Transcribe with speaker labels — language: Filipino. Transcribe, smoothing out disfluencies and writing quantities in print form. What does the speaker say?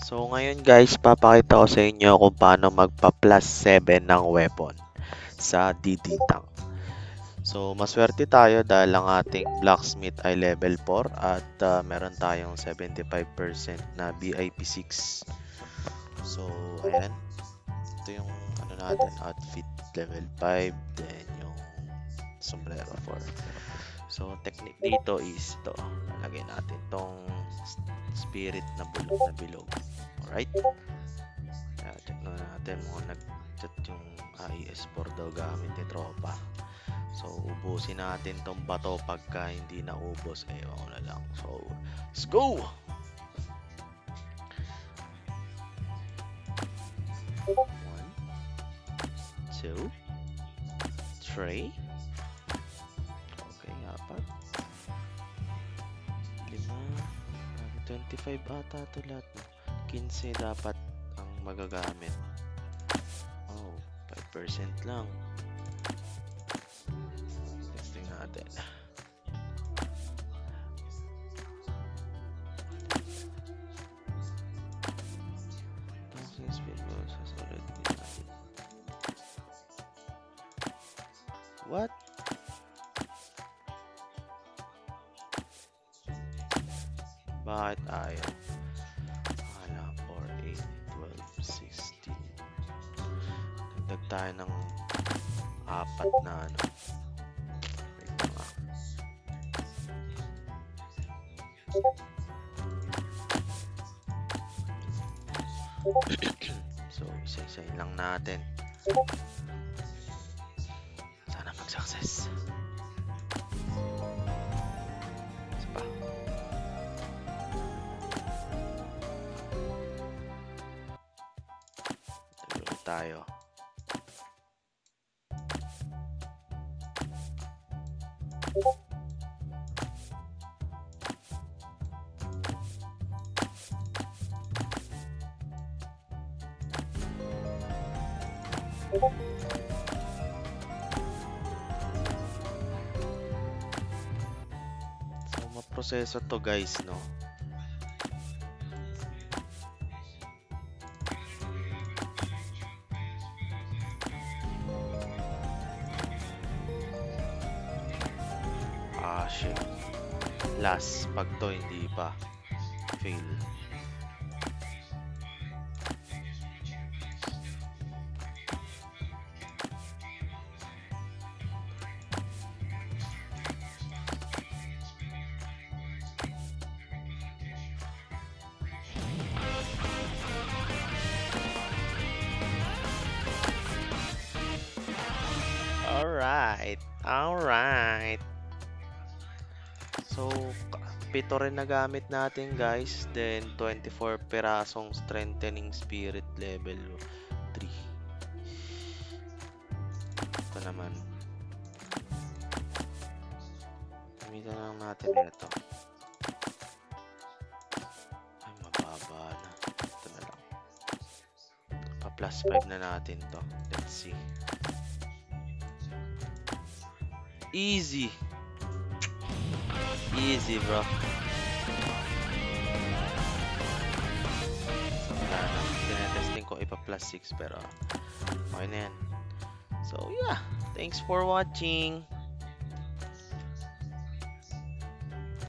Speaker 1: So ngayon guys, papakita ko sa inyo kung paano magpa plus 7 ng weapon sa DD Tank. So maswerte tayo dahil ang ating blacksmith ay level 4 at meron tayong 75% na BIP 6. So ayan, ito yung ano natin, outfit level 5, then yung sombrero 4. So technique dito is ito, lalagay natin tong spirit na bilog. Alright, check na natin kung nag-chat yung IS4 daw gamit ni tropa. So ubusin natin tong bato, pagka hindi naubos ewan ko na lang. So let's go! 1, 2, 3, okay, 4, 5, 25 ata ito lahat. 15 dapat ang magagamit. Oh, 5% lang. Testing natin. What? Bakit ayaw? Hala, 4, 8, 12, 16. Dagdag tayo ng 4 na ano. So, isa-isayin lang natin. Sana mag-success. Isa pa. Tuloy tayo. So, maproseso to guys, no? Ah, shit. Last, pag to hindi pa. Fail. Alright. So, 7 rin na gamit natin guys. Then, 24 perasong strengthening spirit level 3. Ito naman. Gamitan lang natin ito. Ay, mababa na. Ito na lang. Pa-plus 5 na natin to. Let's see. Easy. Easy, bro. So, wala na. Tinetesting ko ipa-plus 6 pero okay na yan. So, yeah. Thanks for watching.